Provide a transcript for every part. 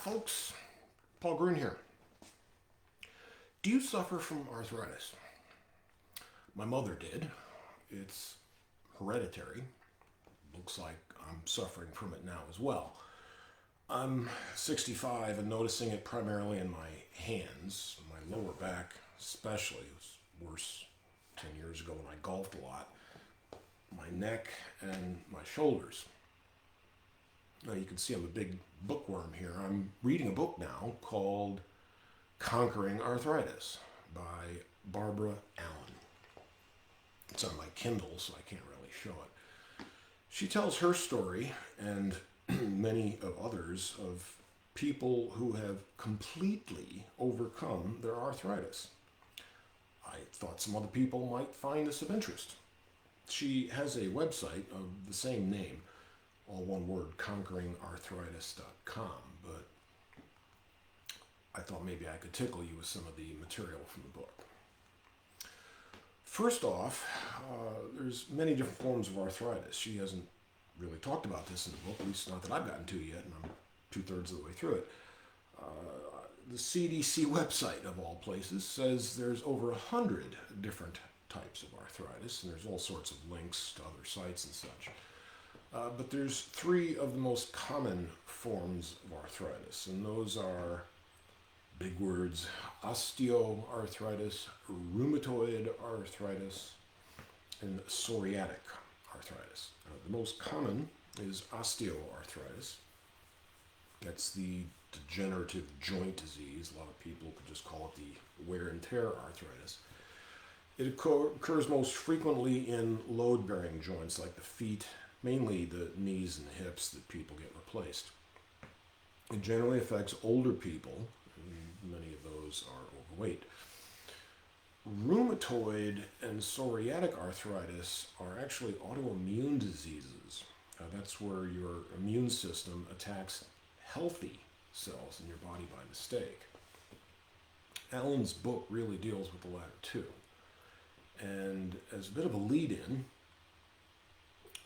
folks. Paul Green here. Do you suffer from arthritis? My mother did. It's hereditary. Looks like I'm suffering from it now as well. I'm 65 and noticing it primarily in my hands, my lower back especially. It was worse 10 years ago when I golfed a lot. My neck and my shoulders. Now you can see I'm a big bookworm here. I'm reading a book now called Conquering Arthritis by Barbara Allen. It's on my Kindle, so I can't really show it. She tells her story and many of others of people who have completely overcome their arthritis. I thought some other people might find this of interest. She has a website of the same name, all one word, conqueringarthritis.com, but I thought maybe I could tickle you with some of the material from the book. First off, there's many different forms of arthritis. She hasn't really talked about this in the book, at least not that I've gotten to yet, and I'm 2/3 of the way through it. The CDC website, of all places, says there's over 100 different types of arthritis, and there's all sorts of links to other sites and such. But there's three of the most common forms of arthritis, and those are, big words, osteoarthritis, rheumatoid arthritis, and psoriatic arthritis. The most common is osteoarthritis. That's the degenerative joint disease. A lot of people could just call it the wear and tear arthritis. It occurs most frequently in load-bearing joints like the feet, mainly the knees and the hips that people get replaced. It generally affects older people, and many of those are overweight. Rheumatoid and psoriatic arthritis are actually autoimmune diseases. That's where your immune system attacks healthy cells in your body by mistake. Allen's book really deals with the latter two. And as a bit of a lead-in,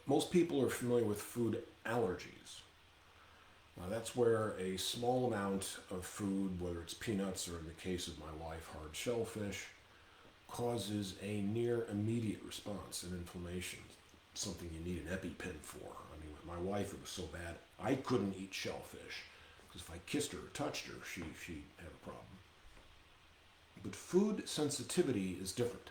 most people are familiar with food allergies. Now that's where a small amount of food, whether it's peanuts or in the case of my wife, hard shellfish, causes a near immediate response and inflammation, something you need an EpiPen for. I mean, with my wife, it was so bad, I couldn't eat shellfish, because if I kissed her or touched her, she'd have a problem. But food sensitivity is different.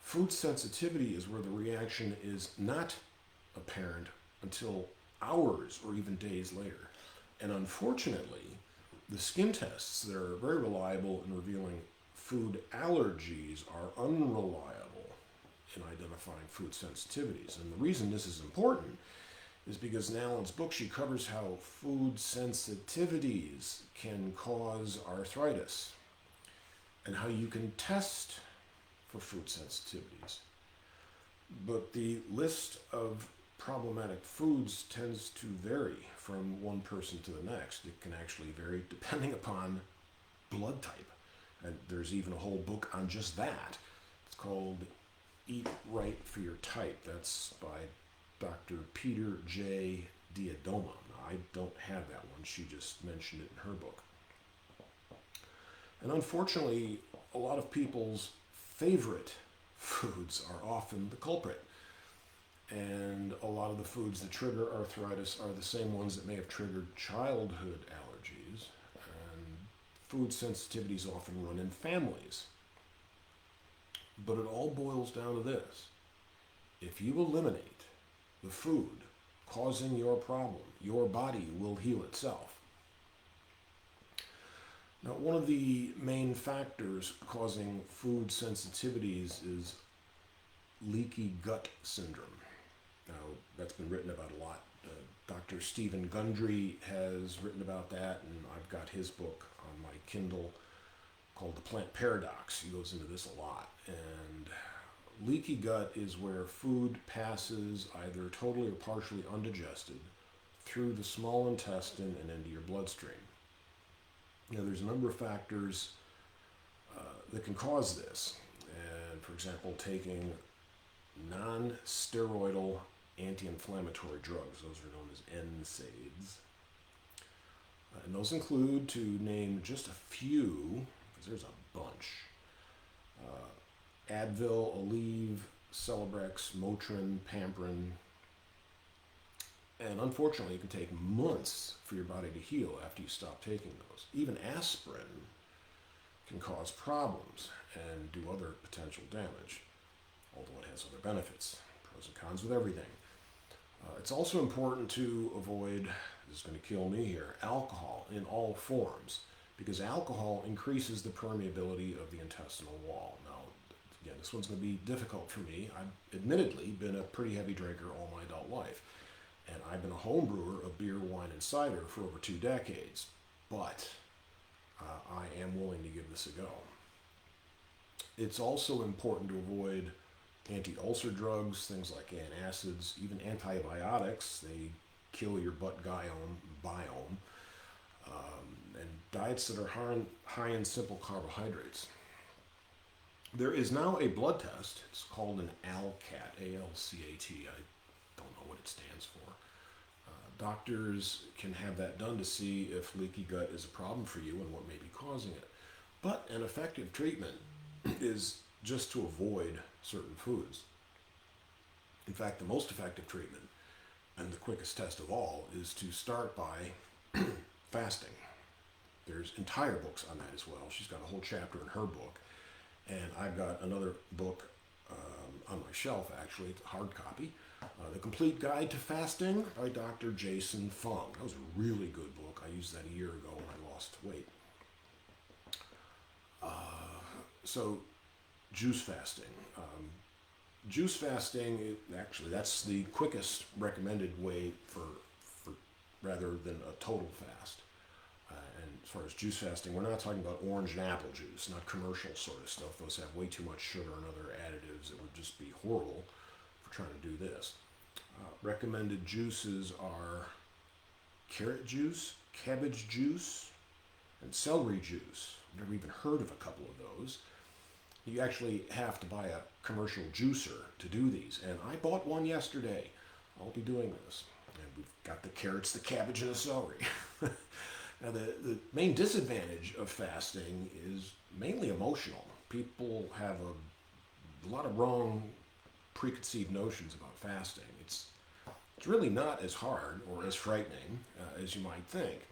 Food sensitivity is where the reaction is not apparent until hours or even days later. And unfortunately, the skin tests that are very reliable in revealing food allergies are unreliable in identifying food sensitivities. And the reason this is important is because in Allen's book, she covers how food sensitivities can cause arthritis and how you can test for food sensitivities. But the list of problematic foods tends to vary from one person to the next. It can actually vary depending upon blood type. And there's even a whole book on just that. It's called Eat Right for Your Type. That's by Dr. Peter J. Diadoma. Now, I don't have that one. She just mentioned it in her book. And unfortunately, a lot of people's favorite foods are often the culprit. And a lot of the foods that trigger arthritis are the same ones that may have triggered childhood allergies. And food sensitivities often run in families. But it all boils down to this. If you eliminate the food causing your problem, your body will heal itself. Now, one of the main factors causing food sensitivities is leaky gut syndrome. Now, that's been written about a lot. Dr. Stephen Gundry has written about that, and I've got his book on my Kindle called The Plant Paradox. He goes into this a lot. And leaky gut is where food passes either totally or partially undigested through the small intestine and into your bloodstream. Now, there's a number of factors that can cause this. And, for example, taking non-steroidal anti-inflammatory drugs, those are known as NSAIDs, And those include, to name just a few, because there's a bunch, Advil, Aleve, Celebrex, Motrin, Pamprin. And unfortunately, it can take months for your body to heal after you stop taking those. Even aspirin can cause problems and do other potential damage, although it has other benefits. Pros and cons with everything. It's also important to avoid, this is going to kill me here, alcohol in all forms, because alcohol increases the permeability of the intestinal wall. Now, again, this one's going to be difficult for me. I've admittedly been a pretty heavy drinker all my adult life, and I've been a home brewer of beer, wine, and cider for over 2 decades, but I am willing to give this a go. It's also important to avoid anti-ulcer drugs, things like antacids, even antibiotics. They kill your gut biome, and diets that are high in simple carbohydrates. There is now a blood test. It's called an ALCAT, A-L-C-A-T. I don't know what it stands for. Doctors can have that done to see if leaky gut is a problem for you and what may be causing it. But an effective treatment is just to avoid certain foods. In fact, the most effective treatment and the quickest test of all is to start by fasting. There's entire books on that as well. She's got a whole chapter in her book, and I've got another book on my shelf, actually. It's a hard copy. The Complete Guide to Fasting by Dr. Jason Fung. That was a really good book. I used that a year ago when I lost weight. So, juice fasting. Juice fasting, actually, that's the quickest recommended way for rather than a total fast. And as far as juice fasting, we're not talking about orange and apple juice, not commercial sort of stuff. Those have way too much sugar and other additives. It would just be horrible for trying to do this. Recommended juices are carrot juice, cabbage juice, and celery juice. I've never even heard of a couple of those. You actually have to buy a commercial juicer to do these, and I bought one yesterday. I'll be doing this. And we've got the carrots, the cabbage, and the celery. Now, the main disadvantage of fasting is mainly emotional. People have a lot of wrong preconceived notions about fasting. It's really not as hard or as frightening as you might think.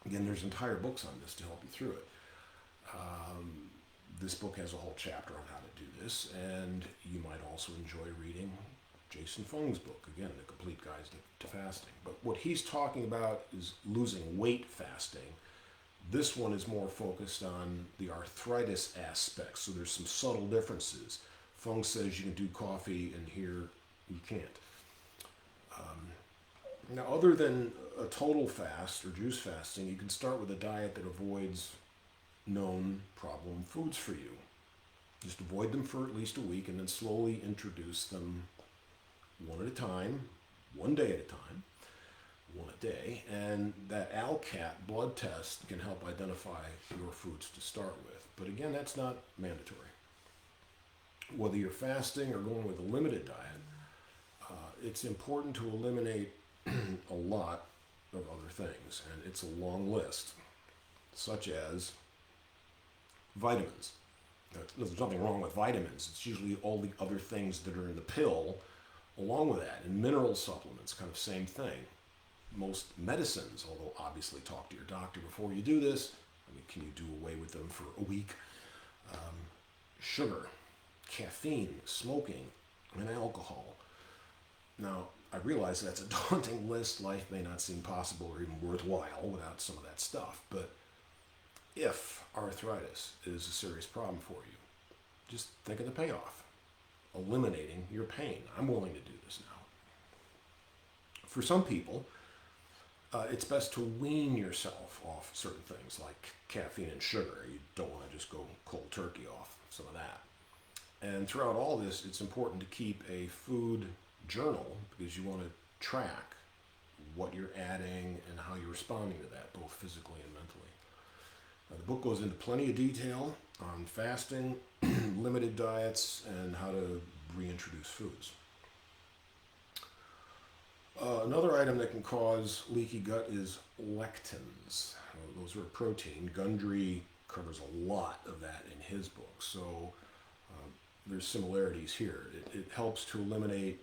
Again, there's entire books on this to help you through it. This book has a whole chapter on how to do this, and you might also enjoy reading Jason Fung's book, again, The Complete Guide to Fasting. But what he's talking about is losing weight fasting. This one is more focused on the arthritis aspects, so there's some subtle differences. Fung says you can do coffee, and here you can't. Now, other than a total fast or juice fasting, you can start with a diet that avoids known problem foods for you. Just avoid them for at least a week, and then slowly introduce them one at a time, one day at a time, one a day. And that ALCAT blood test can help identify your foods to start with. But again, that's not mandatory. Whether you're fasting or going with a limited diet, it's important to eliminate a lot of other things, and it's a long list, such as vitamins. There's nothing wrong with vitamins. It's usually all the other things that are in the pill along with that. And mineral supplements, kind of same thing. Most medicines, although obviously talk to your doctor before you do this. I mean, can you do away with them for a week? Sugar, caffeine, smoking, and alcohol. Now, I realize that's a daunting list. Life may not seem possible or even worthwhile without some of that stuff. But if arthritis is a serious problem for you, just think of the payoff. Eliminating your pain. I'm willing to do this now. For some people, it's best to wean yourself off certain things like caffeine and sugar. You don't want to just go cold turkey off some of that. And throughout all this, it's important to keep a food journal because you want to track what you're adding and how you're responding to that, both physically and mentally. Now, the book goes into plenty of detail on fasting, limited diets, and how to reintroduce foods. Another item that can cause leaky gut is lectins. Those are a protein. Gundry covers a lot of that in his book, so there's similarities here. It helps to eliminate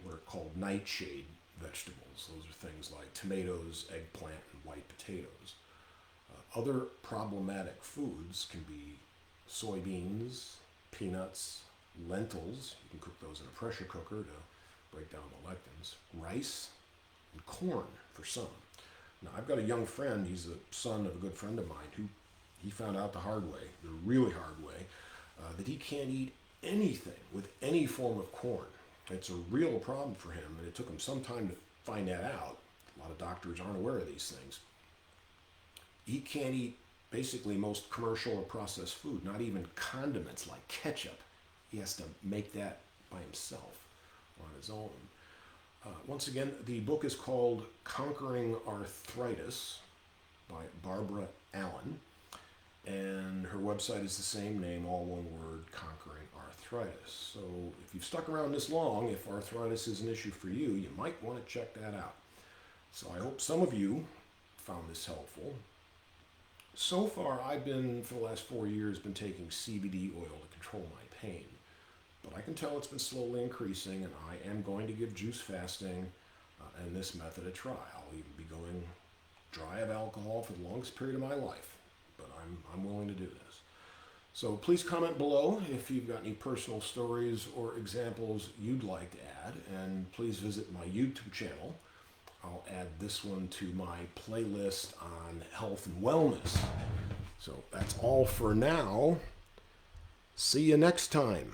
what are called nightshade vegetables. Those are things like tomatoes, eggplant, and white potatoes. Other problematic foods can be soybeans, peanuts, lentils. You can cook those in a pressure cooker to break down the lectins. Rice and corn for some. Now, I've got a young friend, he's the son of a good friend of mine, who he found out the hard way, the really hard way, that he can't eat anything with any form of corn. It's a real problem for him, and it took him some time to find that out. A lot of doctors aren't aware of these things. He can't eat basically most commercial or processed food, not even condiments like ketchup. He has to make that by himself on his own. Once again, the book is called Conquering Arthritis by Barbara Allen, and her website is the same name, all one word, Conquering Arthritis. So if you've stuck around this long, if arthritis is an issue for you, you might want to check that out. So I hope some of you found this helpful. So far, I've been, for the last 4 years, been taking CBD oil to control my pain. But I can tell it's been slowly increasing, and I am going to give juice fasting and this method a try. I'll even be going dry of alcohol for the longest period of my life, but I'm willing to do this. So please comment below if you've got any personal stories or examples you'd like to add, and please visit my YouTube channel. I'll add this one to my playlist on health and wellness. So that's all for now. See you next time.